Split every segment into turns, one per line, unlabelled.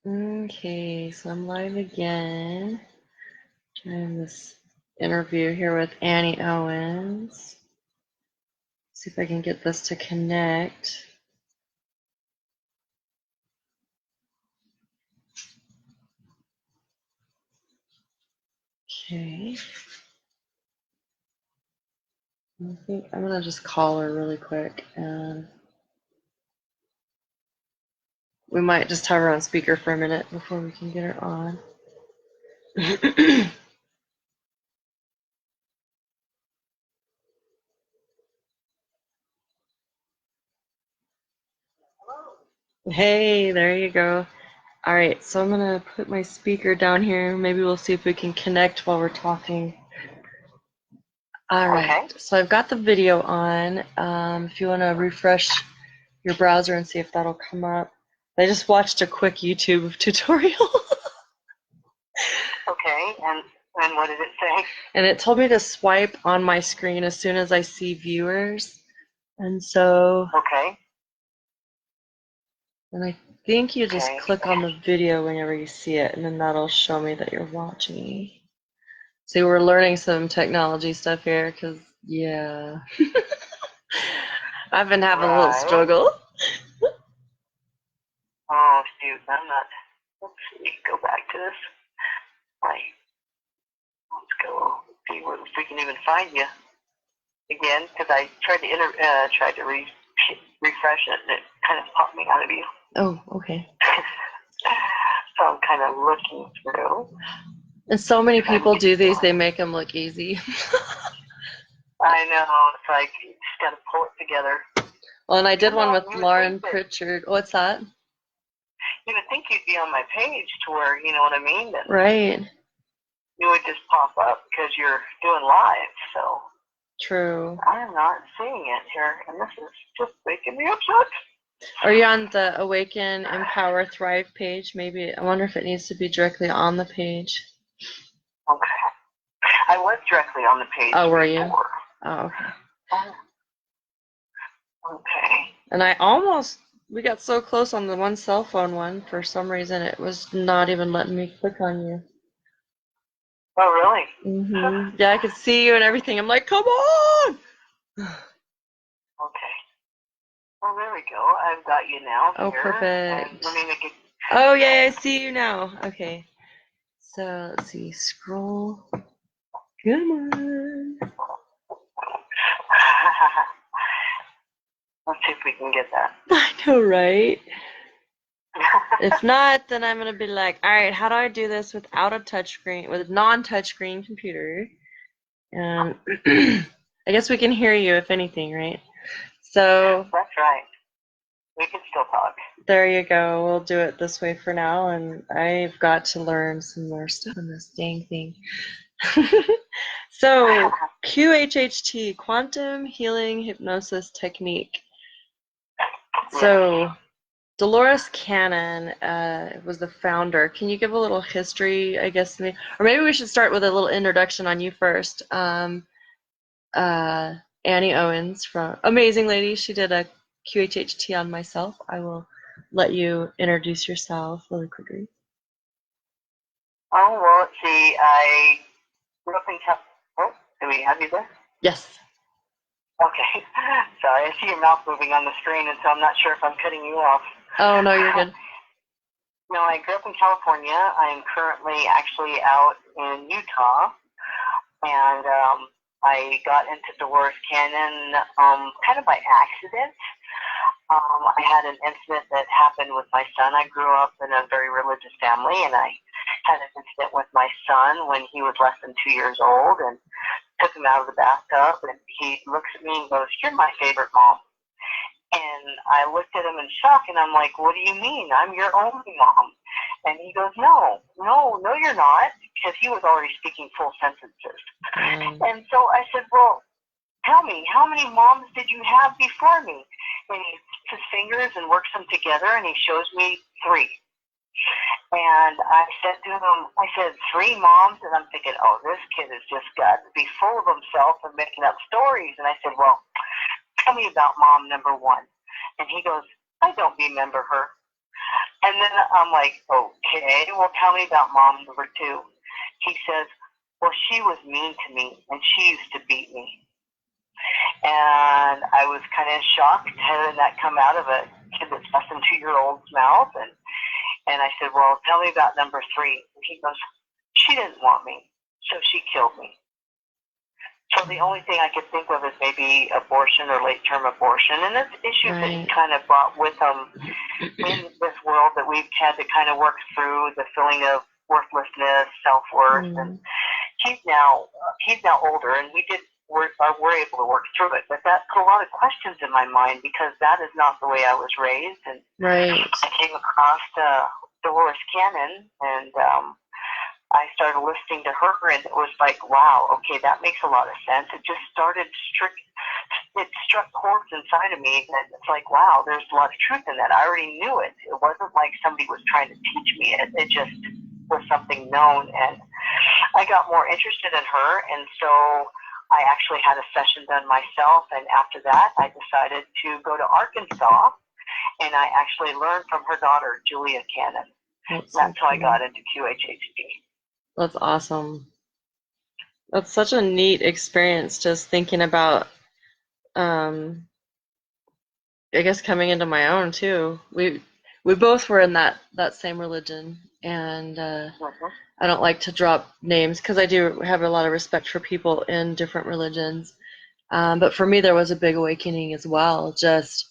Okay, so I'm live again. Trying this interview here with Annie Owens. See if I can get this to connect. Okay. I think I'm gonna just call her really quick, and we might just have her on speaker for a minute before we can get her on. Hey, there you go. All right, so I'm gonna put my speaker down here. Maybe we'll see if we can connect while we're talking. All right, okay. So I've got the video on. If you want to refresh your browser and see if that'll come up. I just watched a quick YouTube tutorial.
Okay, and what did it say?
And it told me to swipe on my screen as soon as I see viewers. And so.
Okay.
And I think you just click on the video whenever you see it, and then that'll show me that you're watching me. See, we're learning some technology stuff here, because, yeah. I've been having a little struggle.
Oh, shoot, I'm not. Let's see, go back to this. Right. Let's go see if we can even find you again, because I tried to refresh it, and it kind of popped me out of you.
Oh, okay.
So I'm kind of looking through.
And so many people do these, they make them look easy.
I know, it's like, you just got to pull it together.
Well, and I did one with Lauren Pritchard. What's that?
You would think you'd be on my page to where, you know what I mean? That
right.
You would just pop up because you're doing live, so.
True.
I am not seeing it here, and this is just making me upset.
Are you on the Awaken, Empower, Thrive page? Maybe. I wonder if it needs to be directly on the page.
Okay. I was directly on the page.
Oh, were
before.
You? Oh, okay.
Okay.
And we got so close on the one cell phone one. For some reason, it was not even letting me click on you.
Oh, really?
Mm-hmm. Yeah, I could see you and everything. I'm like, come on!
Okay. Well, there we go. I've got you now.
Oh,
here.
perfect.
Let me make it.
Oh, yay, I see you now. Okay. So, let's see. Scroll. Come on.
Let's see if we can get that.
I know, right? If not, then I'm going to be like, all right, how do I do this without a touchscreen, with a non-touchscreen computer? And I guess we can hear you, if anything, right? So.
That's right. We can still talk.
There you go. We'll do it this way for now, and I've got to learn some more stuff on this dang thing. So, QHHT, Quantum Healing Hypnosis Technique. So, Doloris Cannon was the founder. Can you give a little history, I guess, or maybe we should start with a little introduction on you first. Annie Owens, amazing lady. She did a QHHT on myself. I will let you introduce yourself really quickly.
Oh, well, let's see. I grew up in Oh, do we have you there?
Yes.
Okay. Sorry, I see your mouth moving on the screen, and so I'm not sure if I'm cutting you off.
Oh, no, you're good.
No, I grew up in California. I am currently actually out in Utah, and I got into Dolores Canyon kind of by accident. I had an incident that happened with my son. I grew up in a very religious family, and I had an incident with my son when he was less than 2 years old, and took him out of the bathtub, and he looks at me and goes, "You're my favorite mom." And I looked at him in shock, and I'm like, "What do you mean? I'm your only mom." And he goes, no, you're not, because he was already speaking full sentences. And so I said, "Well, tell me, how many moms did you have before me?" And he puts his fingers and works them together, and he shows me 3. And I said to him, 3 moms? And I'm thinking, oh, this kid has just got to be full of himself and making up stories. And I said, "Well, tell me about mom number 1. And he goes, "I don't remember her." And then I'm like, okay, well, tell me about mom number 2. He says, well, she was mean to me, and she used to beat me. And I was kind of shocked having that come out of a kid that's less than 2-year-old's mouth. And I said, well, tell me about number 3. And he goes, she didn't want me, so she killed me. So the only thing I could think of is maybe abortion or late-term abortion. And that's issues that he kind of brought with him in this world that we've had to kind of work through, the feeling of worthlessness, self-worth. And he's now older, and we're able to work through it. But that put a lot of questions in my mind, because that is not the way I was raised. And I came across Doloris Cannon, and I started listening to her, and it was like, wow, okay, that makes a lot of sense. It just it struck chords inside of me, and it's like, wow, there's a lot of truth in that. I already knew it. It wasn't like somebody was trying to teach me it. It just was something known, and I got more interested in her, and so I actually had a session done myself, and after that, I decided to go to Arkansas, and I actually learned from her daughter, Julia Cannon. That's how I got into QHHT.
That's awesome. That's such a neat experience, just thinking about, I guess, coming into my own too. We both were in that same religion, and I don't like to drop names because I do have a lot of respect for people in different religions. But for me, there was a big awakening as well, just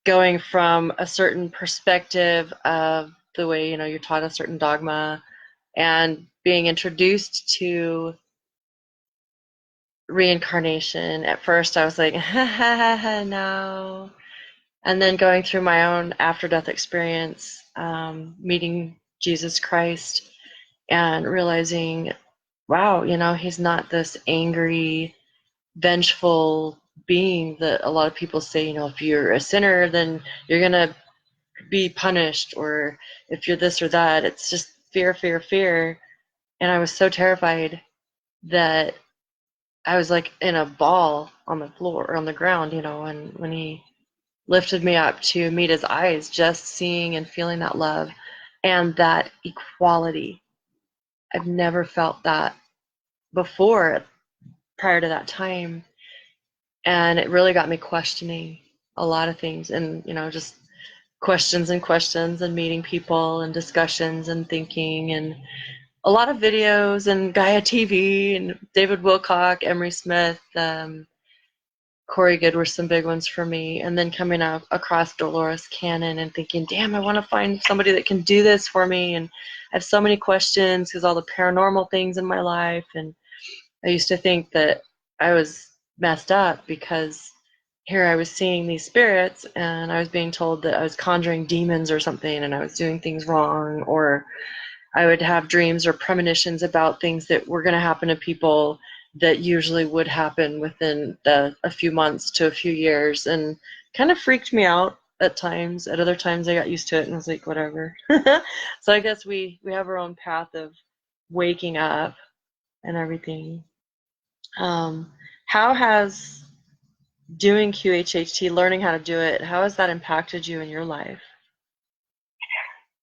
going from a certain perspective of the way, you're taught a certain dogma, and being introduced to reincarnation. At first I was like, no. And then going through my own after-death experience, meeting Jesus Christ and realizing, wow, he's not this angry, vengeful being that a lot of people say, if you're a sinner, then you're going to be punished, or if you're this or that. It's just fear, fear, fear. And I was so terrified that I was like in a ball on the floor or on the ground, and when he lifted me up to meet his eyes, just seeing and feeling that love and that equality. I've never felt that before prior to that time. And it really got me questioning a lot of things, and, just questions and meeting people and discussions and thinking, and a lot of videos and Gaia TV and David Wilcock, Emery Smith, Corey Good were some big ones for me. And then coming up across Doloris Cannon and thinking, damn, I want to find somebody that can do this for me. And I have so many questions because all the paranormal things in my life. And I used to think that I was messed up because here I was seeing these spirits, and I was being told that I was conjuring demons or something, and I was doing things wrong, or I would have dreams or premonitions about things that were going to happen to people that usually would happen within a few months to a few years, and kind of freaked me out at times. At other times I got used to it and was like, whatever. So I guess we have our own path of waking up and everything. How has doing QHHT, learning how to do it, how has that impacted you in your life?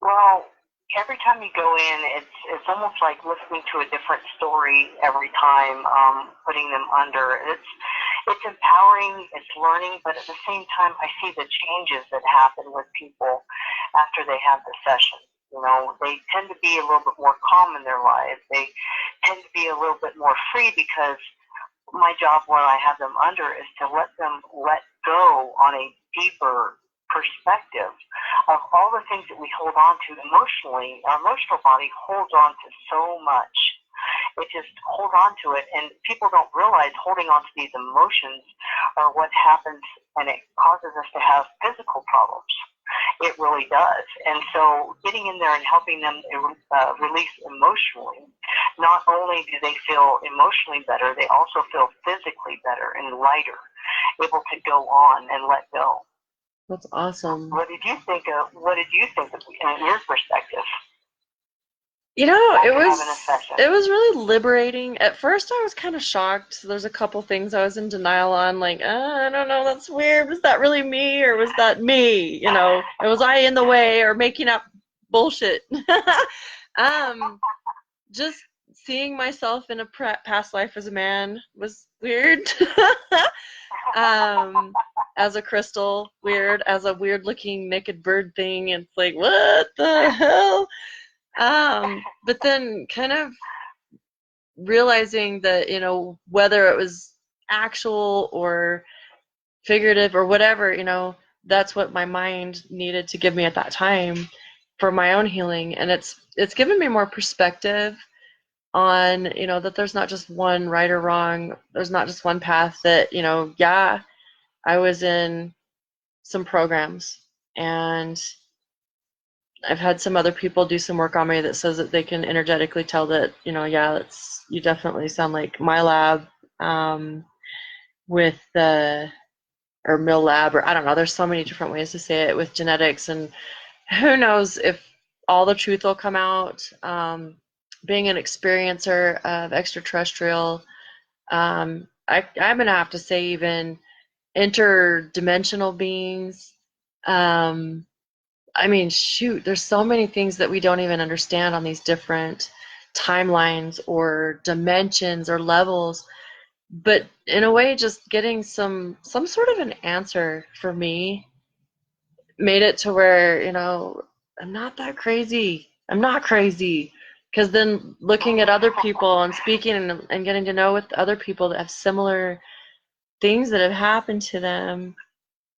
Well, every time you go in, it's almost like listening to a different story every time, putting them under. It's empowering, it's learning, but at the same time, I see the changes that happen with people after they have the session. They tend to be a little bit more calm in their lives. They tend to be a little bit more free, because my job when I have them under is to let them let go on a deeper perspective of all the things that we hold on to emotionally. Our emotional body holds on to so much. It just holds on to it, and people don't realize holding on to these emotions are what happens, and it causes us to have physical problems. It really does. And so getting in there and helping them release emotionally, not only do they feel emotionally better, they also feel physically better and lighter, able to go on and let go.
That's awesome.
What did you think of in your perspective?
It was really liberating. At first I was kind of shocked. So there's a couple things I was in denial on, like, I don't know, that's weird. Was that really me, or was that me? Was I in the way or making up bullshit. Just seeing myself in a past life as a man was weird. As a crystal, weird. As a weird looking naked bird thing, it's like, what the hell? But then kind of realizing that, you know, whether it was actual or figurative or whatever, you know, that's what my mind needed to give me at that time for my own healing. And it's given me more perspective on, you know, that there's not just one right or wrong. There's not just one path. That, you know, yeah, I was in some programs, and I've had some other people do some work on me that says that they can energetically tell that, you know, yeah, that's, you definitely sound like my lab, with the, or Mill Lab, or I don't know, there's so many different ways to say it with genetics, and who knows if all the truth will come out. Being an experiencer of extraterrestrial, I'm gonna have to say even interdimensional beings. I mean, shoot, there's so many things that we don't even understand on these different timelines or dimensions or levels. But in a way, just getting some sort of an answer for me made it to where, you know, I'm not that crazy. I'm not crazy. Because then looking at other people and speaking and getting to know with other people that have similar things that have happened to them,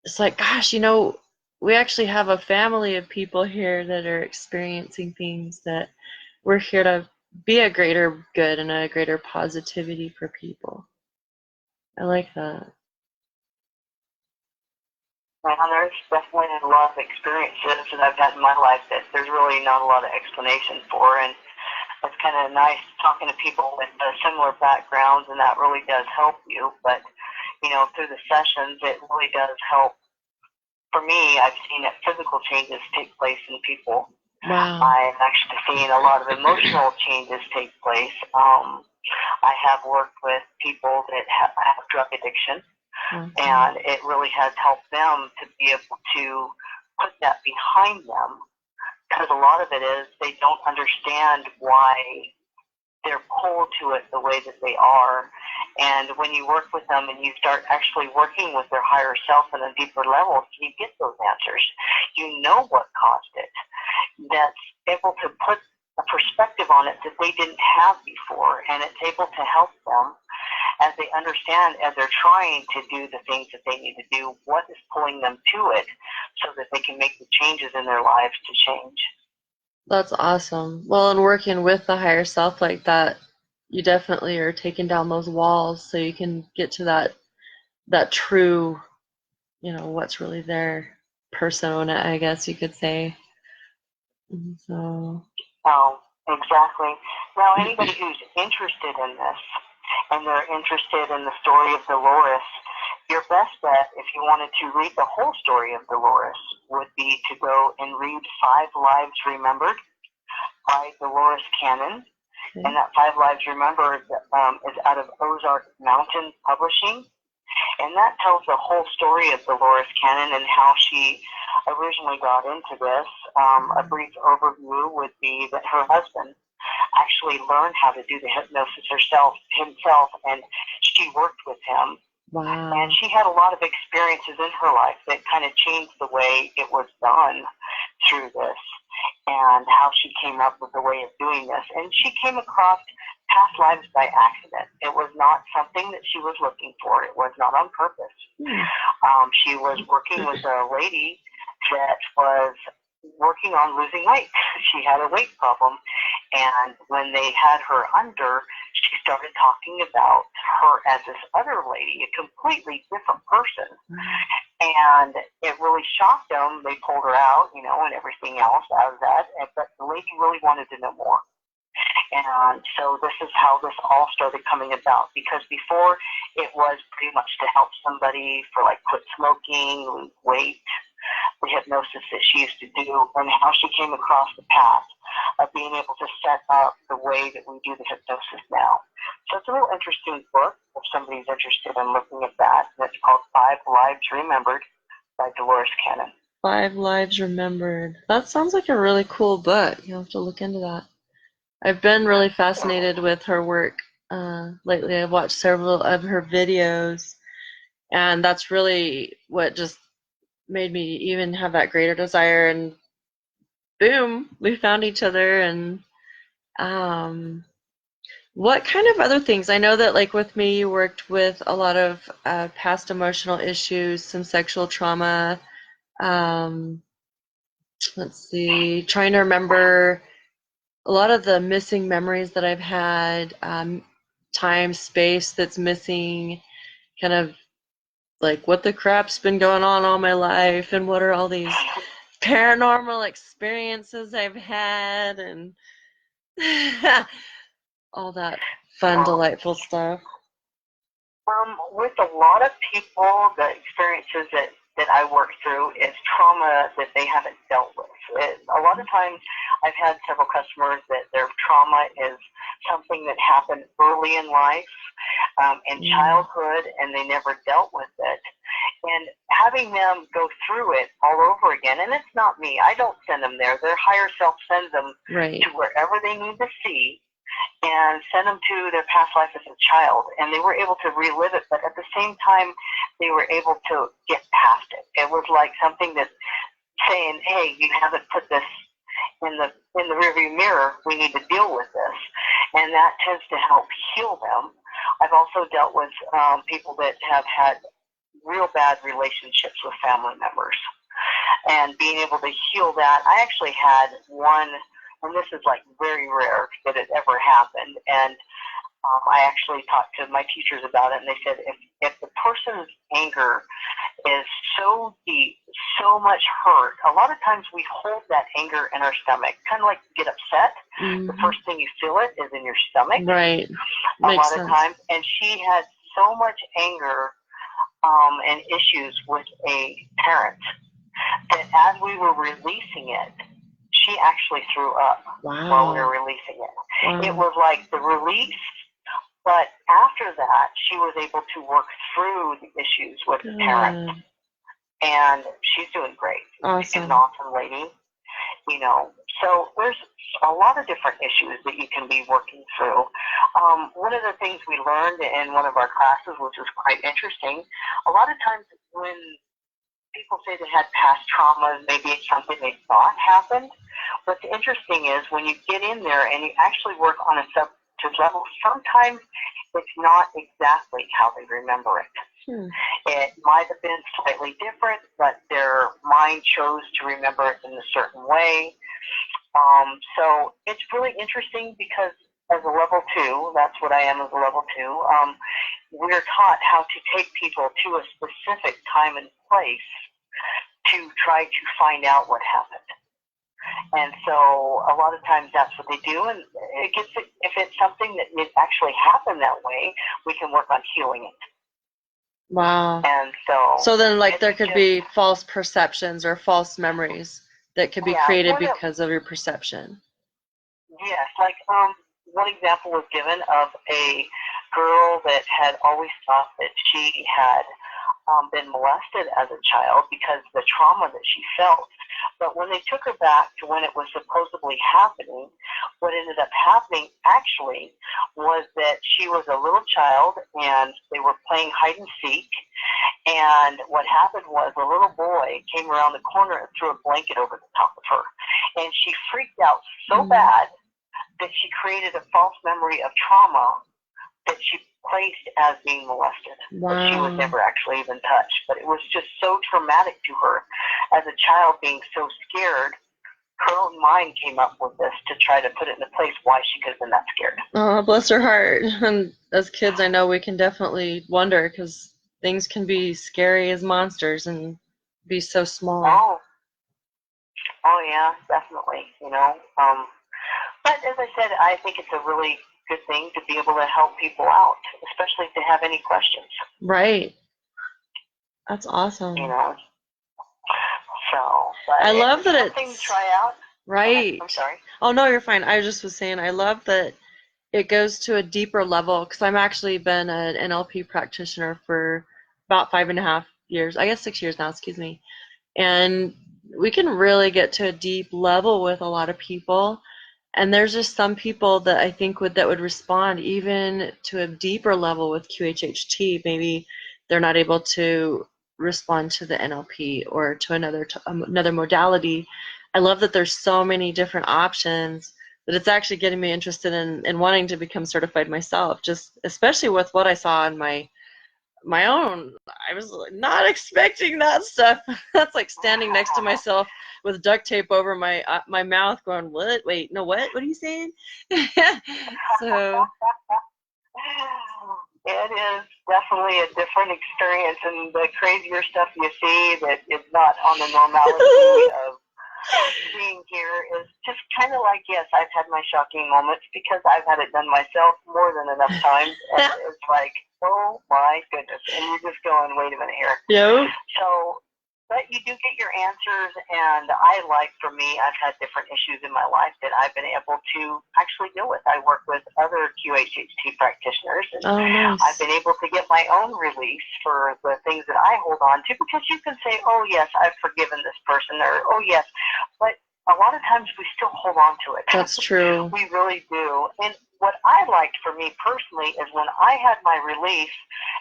it's like, gosh, you know, we actually have a family of people here that are experiencing things, that we're here to be a greater good and a greater positivity for people. I like that.
And there's definitely a lot of experiences that I've had in my life that there's really not a lot of explanation for, and it's kind of nice talking to people with similar backgrounds, and that really does help you. But, you know, through the sessions, it really does help. For me, I've seen that physical changes take place in people.
Wow.
I've actually seen a lot of emotional changes take place. I have worked with people that have drug addiction, and it really has helped them to be able to put that behind them, because a lot of it is they don't understand why they're pulled to it the way that they are. And when you work with them and you start actually working with their higher self on a deeper level, you get those answers. You know what caused it. That's able to put a perspective on it that they didn't have before, and it's able to help them as they understand, as they're trying to do the things that they need to do, what is pulling them to it, so that they can make the changes in their lives to change.
That's awesome. Well, and working with the higher self like that, you definitely are taking down those walls so you can get to that true, you know, what's really there persona, I guess you could say. So.
Oh, exactly. Now, anybody who's interested in this, and they're interested in the story of Doloris, your best bet, if you wanted to read the whole story of Doloris, would be to go and read 5 Lives Remembered by Doloris Cannon. Okay. And that 5 Lives Remembered is out of Ozark Mountain Publishing. And that tells the whole story of Doloris Cannon and how she originally got into this. A brief overview would be that her husband actually learned how to do the hypnosis himself, and she worked with him.
Wow.
And she had a lot of experiences in her life that kind of changed the way it was done through this, and how she came up with the way of doing this. And she came across past lives by accident. It was not something that she was looking for. It was not on purpose. She was working with a lady that was working on losing weight. She had a weight problem, and when they had her under, she started talking about her as this other lady, a completely different person. And it really shocked them. They pulled her out, you know, and everything else out of that. But the lady really wanted to know more. And so this is how this all started coming about, because before it was pretty much to help somebody for like quit smoking, lose weight, the hypnosis that she used to do, and how she came across the path of being able to set up the way that we do the hypnosis now. So it's a real interesting book if somebody's interested in looking at that. And it's called 5 Lives Remembered by Doloris Cannon.
5 Lives Remembered. That sounds like a really cool book. You'll have to look into that. I've been really fascinated with her work lately. I've watched several of her videos, and that's really what just made me even have that greater desire. And boom, we found each other. And what kind of other things? I know that, like with me, you worked with a lot of past emotional issues, some sexual trauma. Um, let's see, trying to remember a lot of the missing memories that I've had, time, space that's missing, kind of like what the crap's been going on all my life, and what are all these paranormal experiences I've had, and all that fun, delightful stuff.
With a lot of people, the experiences that I work through is trauma that they haven't dealt with. A lot of times I've had several customers that their trauma is something that happened early in life, in childhood, and they never dealt with it. And having them go through it all over again, and it's not me, I don't send them there. Their higher self sends them to wherever they need to see, and send them to their past life as a child, and they were able to relive it, but at the same time, they were able to get past it. It was like something that's saying, hey, you haven't put this in the rearview mirror, we need to deal with this, and that tends to help heal them. I've also dealt with people that have had real bad relationships with family members, and being able to heal that. I actually had one, and this is like very rare that it ever happened, and I actually talked to my teachers about it, and they said if the person's anger is so deep, so much hurt, a lot of times we hold that anger in our stomach, kind of like you get upset. The first thing you feel it is in your stomach.
Right.
A lot of times, and she had so much anger and issues with a parent that as we were releasing it, she actually threw up while we were releasing it. It was like the release, but after that, she was able to work through the issues with the parent, and she's doing great.
Awesome.
She's an awesome lady, you know. So there's a lot of different issues that you can be working through. One of the things we learned in one of our classes, which was quite interesting, a lot of times when people say they had past traumas, maybe it's something they thought happened. What's interesting is when you get in there and you actually work on a subjective level, sometimes it's not exactly how they remember it. It might have been slightly different, but their mind chose to remember it in a certain way. So it's really interesting because as a level 2, that's what I am as a level 2, we're taught how to take people to a specific time and place to try to find out what happened. And so a lot of times that's what they do, and if it's something that actually happened that way, we can work on healing it.
Wow.
And
so then, like, there could be false perceptions or false memories that could be created because of your perception.
Yes, like one example was given of a girl that had always thought that she had been molested as a child because of the trauma that she felt. But when they took her back to when it was supposedly happening, what ended up happening actually was that she was a little child and they were playing hide and seek. And what happened was a little boy came around the corner and threw a blanket over the top of her. And she freaked out so bad that she created a false memory of trauma that she placed as being molested. But she was never actually even touched. But it was just so traumatic to her as a child, being so scared. Her own mind came up with this to try to put it into place why she could have been that scared.
Oh, bless her heart. And as kids, I know we can definitely wonder because things can be scary as monsters and be so small.
Oh yeah, definitely. You know, but as I said, I think it's a really good thing to be able to help people out, especially if they have any questions.
Right. That's awesome.
You know. So, but
I love that it's
something to try out.
Right.
I'm sorry.
Oh no, you're fine. I just was saying I love that it goes to a deeper level because I've actually been an NLP practitioner for about 5.5 years. I guess 6 years now. Excuse me. And we can really get to a deep level with a lot of people. And there's just some people that I think that would respond even to a deeper level with QHHT. Maybe they're not able to respond to the NLP or to another modality. I love that there's so many different options that it's actually getting me interested in wanting to become certified myself, just especially with what I saw in my own. I was not expecting that stuff. That's like standing next to myself with duct tape over my mouth, going, "What? Wait, no, what? What are you saying?" So
it is definitely a different experience, and the crazier stuff you see that is not on the normality of being here is just kind of like, yes, I've had my shocking moments because I've had it done myself more than enough times, and it's like, oh my goodness, and you're just going, wait a minute here.
Yep.
So, but you do get your answers, and I like, for me, I've had different issues in my life that I've been able to actually deal with. I work with other QHHT practitioners, and
nice.
I've been able to get my own release for the things that I hold on to, because you can say, oh yes, I've forgiven this person, or oh yes, but a lot of times we still hold on to it.
That's true.
We really do. And what I liked for me personally is when I had my release,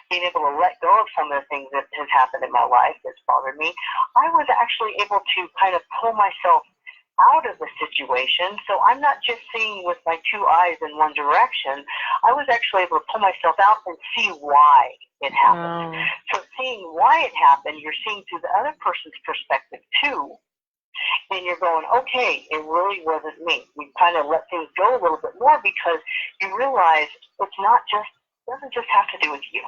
being able to let go of some of the things that has happened in my life that's bothered me, I was actually able to kind of pull myself out of the situation. So I'm not just seeing with my two eyes in one direction. I was actually able to pull myself out and see why it happened. Wow. So seeing why it happened, you're seeing through the other person's perspective too. And you're going, okay, it really wasn't me. You kind of let things go a little bit more, because you realize it's not just, it doesn't just have to do with you.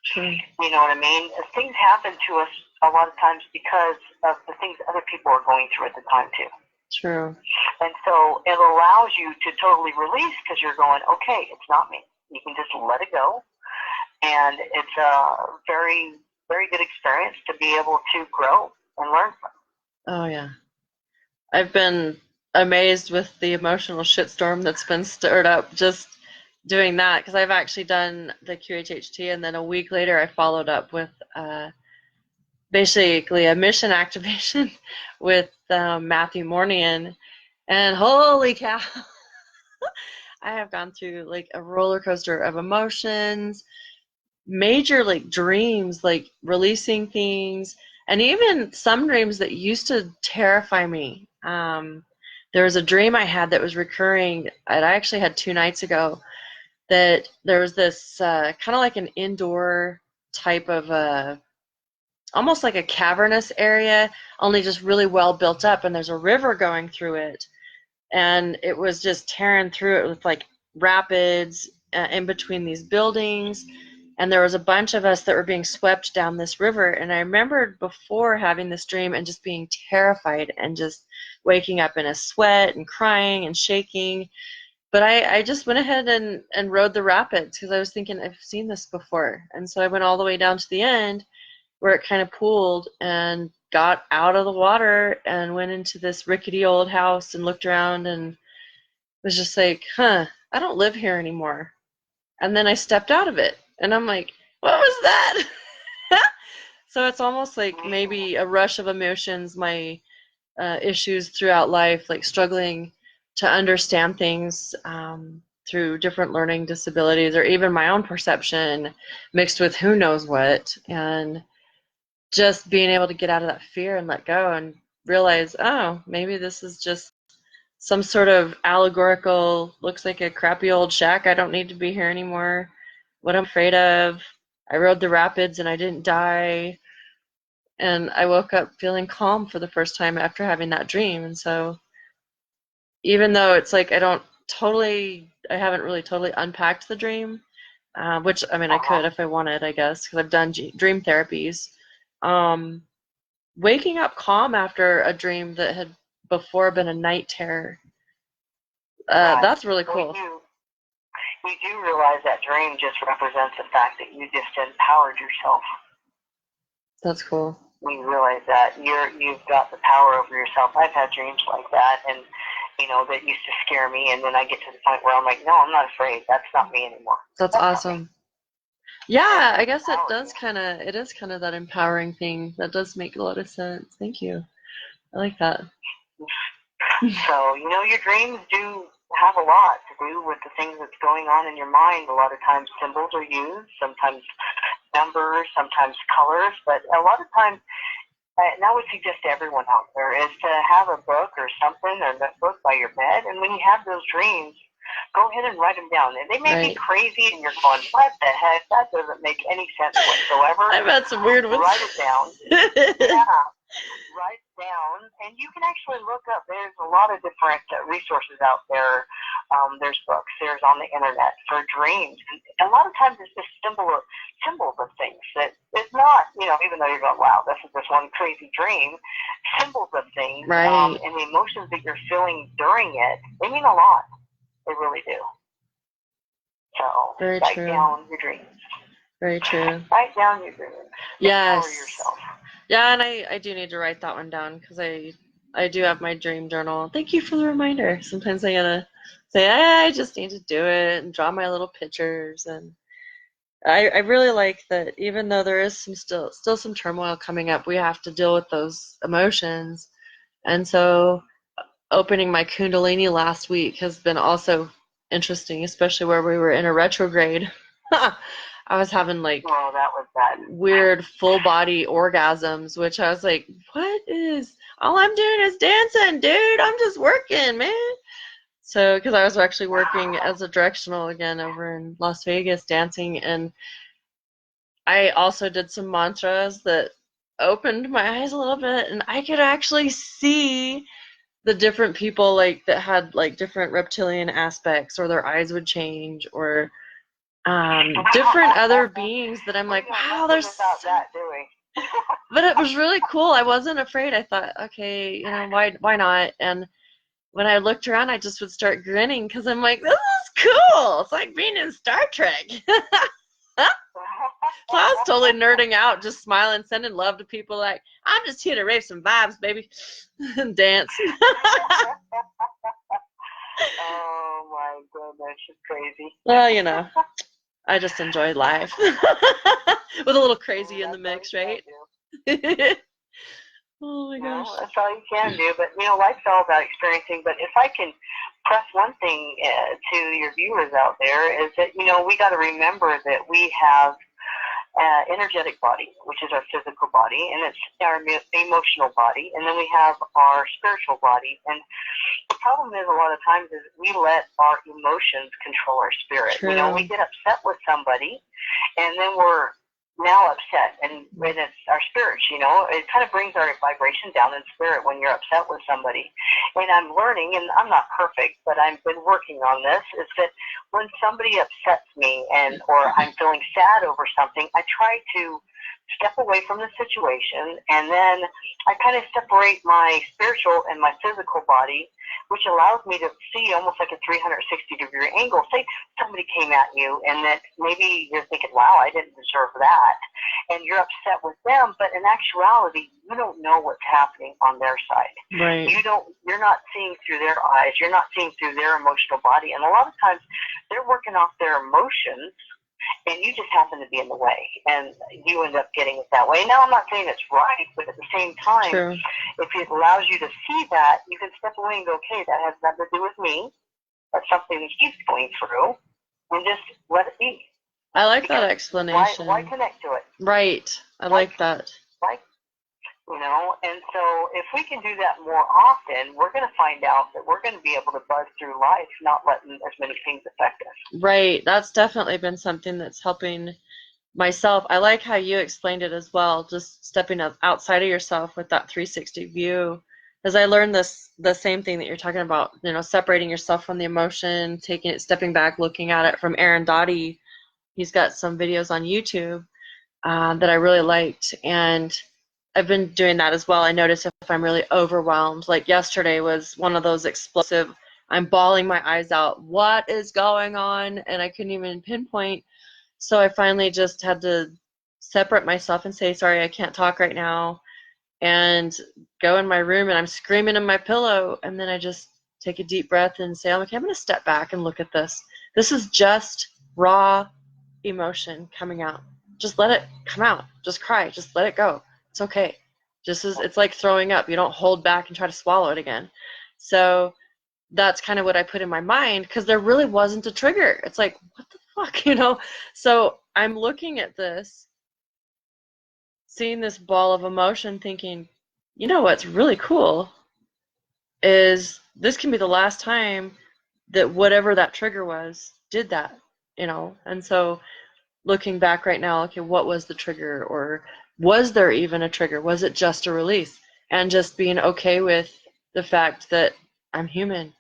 Sure.
You know what I mean? Things happen to us a lot of times because of the things other people are going through at the time too.
True.
And so it allows you to totally release, because you're going, okay, it's not me. You can just let it go. And it's a very, very good experience to be able to grow and learn from.
Oh, yeah. I've been amazed with the emotional shitstorm that's been stirred up just doing that, because I've actually done the QHHT, and then a week later I followed up with basically a mission activation with Matthew Mornian, and holy cow, I have gone through like a roller coaster of emotions, major like dreams, like releasing things, and even some dreams that used to terrify me. There was a dream I had that was recurring, and I actually had 2 nights ago, that there was this kind of like an indoor type of almost like a cavernous area, only just really well built up, and there's a river going through it, and it was just tearing through it with like rapids in between these buildings. And there was a bunch of us that were being swept down this river. And I remembered before having this dream and just being terrified and just waking up in a sweat and crying and shaking. But I just went ahead and rode the rapids, because I was thinking, I've seen this before. And so I went all the way down to the end where it kind of pooled, and got out of the water and went into this rickety old house and looked around and was just like, I don't live here anymore. And then I stepped out of it. And I'm like, what was that? So it's almost like maybe a rush of emotions, my issues throughout life, like struggling to understand things through different learning disabilities, or even my own perception mixed with who knows what. And just being able to get out of that fear and let go and realize, oh, maybe this is just some sort of allegorical, looks like a crappy old shack. I don't need to be here anymore. What I'm afraid of. I rode the rapids and I didn't die. And I woke up feeling calm for the first time after having that dream. And so even though it's like I haven't really totally unpacked the dream, which, I mean, I could if I wanted, I guess, because I've done dream therapies. Waking up calm after a dream that had before been a night terror, that's really cool.
You do realize that dream just represents the fact that you just empowered yourself.
That's cool.
You realize that you've got the power over yourself. I've had dreams like that, and that used to scare me, and then I get to the point where I'm like, no, I'm not afraid. That's not me anymore.
That's awesome. Yeah, I guess it is kind of that empowering thing. That does make a lot of sense. Thank you. I like that.
So, you know, your dreams do have a lot to do with the things that's going on in your mind. A lot of times symbols are used, sometimes numbers, sometimes colors, but a lot of times, and I would suggest to everyone out there, is to have a book or something, or a notebook by your bed, and when you have those dreams, go ahead and write them down. And they may be crazy, and you're going, what the heck? That doesn't make any sense whatsoever.
I've had some weird ones.
Write it down. Yeah. Write it down, and you can actually look up. There's a lot of different resources out there. There's books. There's on the internet for dreams. And a lot of times it's just symbols of things that it's not, you know, even though you're going, wow, this is this one crazy dream, symbols of things, and the emotions that you're feeling during it, they mean a lot. They really do. So write down your dreams.
Very true.
Write down your dreams.
Yes.
Empower yourself.
Yeah, and I do need to write that one down because I do have my dream journal. Thank you for the reminder. Sometimes I gotta say, I just need to do it and draw my little pictures. And I really like that even though there is still some turmoil coming up, we have to deal with those emotions. And so opening my Kundalini last week has been also interesting, especially where we were in a retrograde. I was having like weird full body orgasms, which I was like, what is, all I'm doing is dancing, dude. I'm just working, man. So, because I was actually working as a directional again over in Las Vegas dancing, and I also did some mantras that opened my eyes a little bit, and I could actually see the different people like that had like different reptilian aspects, or their eyes would change, or different other beings that I'm like, wow, there's
that, do we?
But it was really cool. I wasn't afraid. I thought, okay, you know, why not? And when I looked around, I just would start grinning because I'm like, this is cool. It's like being in Star Trek. So I was totally nerding out, just smiling, sending love to people like, I'm just here to rave some vibes, baby, and dance.
Oh my goodness, she's crazy.
Well, you know, I just enjoy life. With a little crazy in the mix, right? Oh my gosh.
Well, that's all you can do. But, you know, life's all about experiencing. But if I can press one thing to your viewers out there is that, you know, we got to remember that we have energetic body, which is our physical body, and it's our emotional body, and then we have our spiritual body. And the problem is a lot of times is we let our emotions control our spirit.
True.
You know, we get upset with somebody, and then we're now upset, and when it's our spirits, you know, it kind of brings our vibration down in spirit when you're upset with somebody. And I'm learning, and I'm not perfect, but I've been working on this, is that when somebody upsets me or I'm feeling sad over something, I try to step away from the situation, and then I kind of separate my spiritual and my physical body, which allows me to see almost like a 360-degree angle. Say somebody came at you, and that maybe you're thinking, wow, I didn't deserve that, and you're upset with them, but in actuality, you don't know what's happening on their side.
Right.
You're not seeing through their eyes, you're not seeing through their emotional body, and a lot of times they're working off their emotions, and you just happen to be in the way, and you end up getting it that way. Now, I'm not saying it's right, but at the same time,
True.
If it allows you to see that, you can step away and go, okay, that has nothing to do with me. That's something that he's going through, and just let it be.
I like that explanation.
Why connect to it?
Right. I like that.
You know, and so if we can do that more often, we're going to find out that we're going to be able to buzz through life, not letting as many things affect us.
Right. That's definitely been something that's helping myself. I like how you explained it as well, just stepping outside of yourself with that 360 view. As I learned the same thing that you're talking about, you know, separating yourself from the emotion, stepping back, looking at it from Aaron Doughty. He's got some videos on YouTube that I really liked, and I've been doing that as well. I notice if I'm really overwhelmed, like yesterday was one of those explosive, I'm bawling my eyes out, what is going on? And I couldn't even pinpoint. So I finally just had to separate myself and say, sorry, I can't talk right now, and go in my room, and I'm screaming in my pillow, and then I just take a deep breath and say, okay, I'm going to step back and look at this. This is just raw emotion coming out. Just let it come out. Just cry. Just let it go. It's okay. Just as it's like throwing up. You don't hold back and try to swallow it again. So that's kind of what I put in my mind, because there really wasn't a trigger. It's like, what the fuck, you know? So I'm looking at this, seeing this ball of emotion, thinking, you know what's really cool is this can be the last time that whatever that trigger was did that, you know? And so looking back right now, okay, what was the trigger, or was there even a trigger? Was it just a release? And just being okay with the fact that I'm human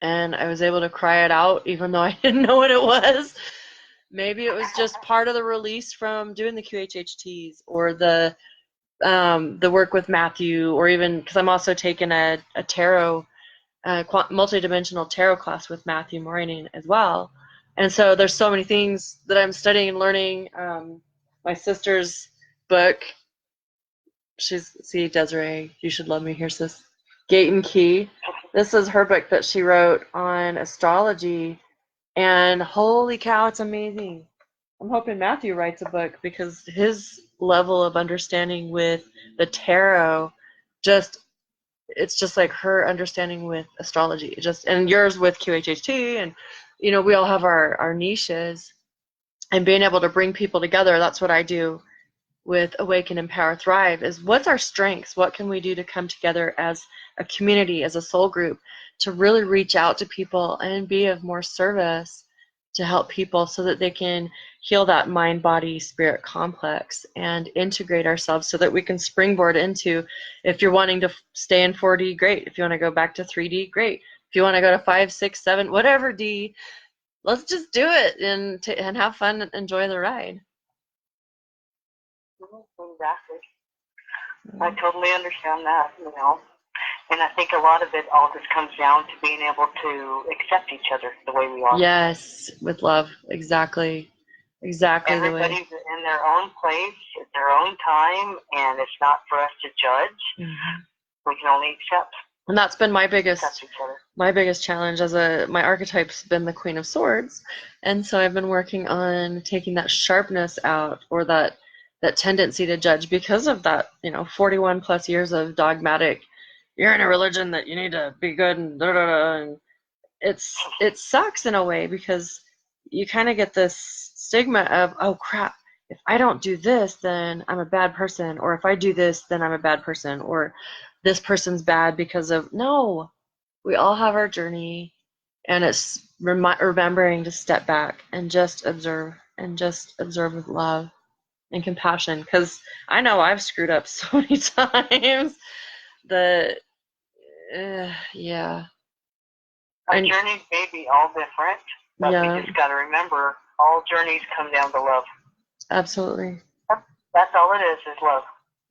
and I was able to cry it out even though I didn't know what it was. Maybe it was just part of the release from doing the QHHTs, or the work with Matthew, or even because I'm also taking a tarot, multidimensional tarot class with Matthew Morning as well. And so there's so many things that I'm studying and learning. My sister's book, see, Desiree, you should love me. Here's this Gate and Key. This is her book that she wrote on astrology, and holy cow, it's amazing. I'm hoping Matthew writes a book, because his level of understanding with the tarot, it's just like her understanding with astrology. And yours with QHHT, and you know, we all have our niches, and being able to bring people together. That's what I do with Awaken, Empower, Thrive, is what's our strengths? What can we do to come together as a community, as a soul group, to really reach out to people and be of more service to help people so that they can heal that mind, body, spirit complex and integrate ourselves so that we can springboard into, if you're wanting to stay in 4D, great. If you want to go back to 3D, great. If you want to go to 5, 6, 7, whatever D, let's just do it and have fun and enjoy the ride.
Exactly. I totally understand that, you know. And I think a lot of it all just comes down to being able to accept each other the way we are.
Yes, with love. Exactly. Exactly.
Everybody's in their own place, at their own time, and it's not for us to judge. Mm-hmm. We can only accept.
And that's been my biggest challenge my archetype's been the Queen of Swords. And so I've been working on taking that sharpness out, or that tendency to judge, because of that, 41 plus years of dogmatic, you're in a religion that you need to be good and da da da. And it sucks in a way, because you kind of get this stigma of, oh crap, if I don't do this, then I'm a bad person, or if I do this, then I'm a bad person, or this person's bad because of, no, we all have our journey, and it's remembering to step back and just observe with love and compassion, because I know I've screwed up so many times that, yeah.
Our journeys may be all different, but we just got to remember, all journeys come down to love.
Absolutely.
That's all it is love.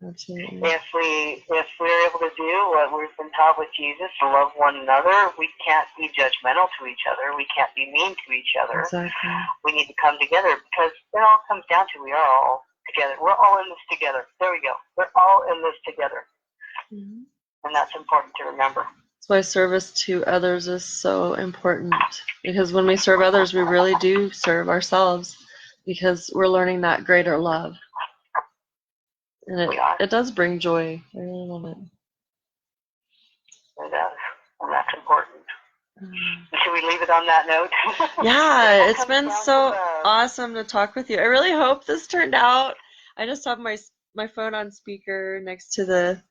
Absolutely.
If we're able to do what we've been taught with Jesus, to love one another, we can't be judgmental to each other. We can't be mean to each other.
Exactly.
We need to come together, because it all comes down to, we are all together. We're all in this together. There we go. We're all in this together. Mm-hmm. And that's important to remember.
That's why service to others is so important, because when we serve others, we really do serve ourselves, because we're learning that greater love. And it does bring joy. I really love it.
It does. And that's important. Should we leave it on that note?
Yeah, it's been so awesome to talk with you. I really hope this turned out. I just have my phone on speaker next to the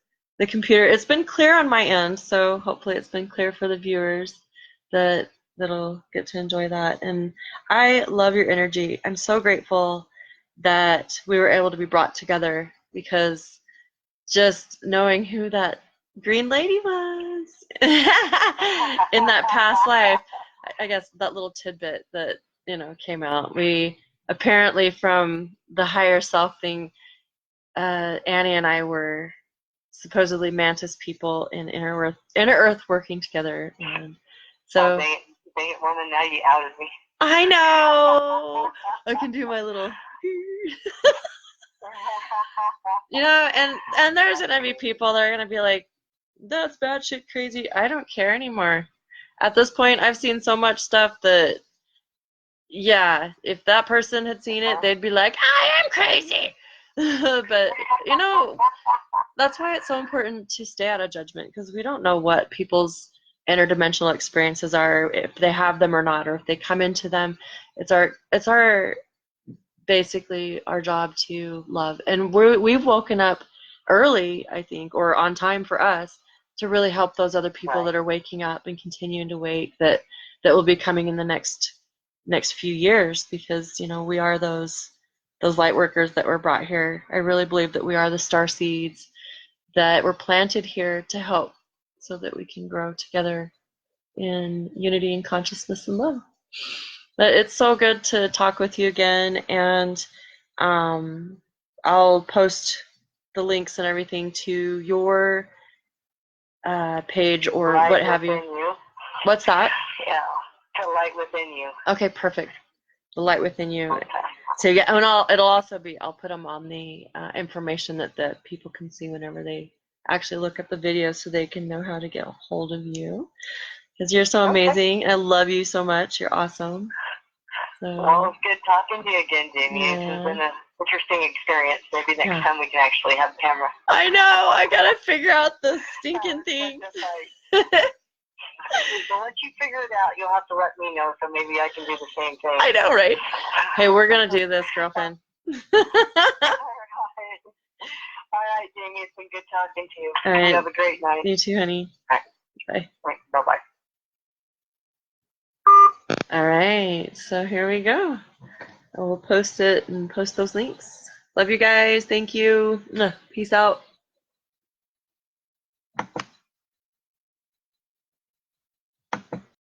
computer. It's been clear on my end, so hopefully it's been clear for the viewers that'll get to enjoy that. And I love your energy. I'm so grateful that we were able to be brought together, because just knowing who that green lady was in that past life, I guess that little tidbit that came out, we apparently, from the higher self thing, Annie and I were supposedly mantis people in inner earth working together. And so
dang it, woman, now you outed me.
I know. I can do my little and there's gonna be people that are gonna be like, that's bad shit crazy. I don't care anymore. At this point, I've seen so much stuff that, yeah, if that person had seen it, they'd be like, I am crazy. But, you know, that's why it's so important to stay out of judgment, because we don't know what people's interdimensional experiences are, if they have them or not, or if they come into them. It's our basically our job to love. And we've woken up early, I think, or on time for us, to really help those other people that are waking up and continuing to wake, that will be coming in the next few years, because, you know, we are those light workers that were brought here. I really believe that we are the star seeds that were planted here to help, so that we can grow together in unity and consciousness and love. But it's so good to talk with you again, and I'll post the links and everything to your page or
Light
what have you. What's that?
Yeah, to light within you.
Okay, perfect. The light within you.
Okay.
So yeah, and it'll also be, I'll put them on the information that the people can see whenever they actually look at the video, so they can know how to get a hold of you. Because you're so amazing. I love you so much. You're awesome. So,
well, it's good talking to you again, Jamie. Yeah. It's been an interesting experience. Maybe next time we can actually have camera.
I know. I gotta figure out the stinking thing.
So once you figure it out, you'll have to let me know, so maybe I can do the same thing.
I know, right? Hey, we're gonna do this, girlfriend.
All right, Jamie. It's been good talking to you. All right. You have a great night.
You too, honey.
All right. Bye. Bye-bye.
All right, so here we go. I will post it and post those links. Love you guys. Thank you. Peace out.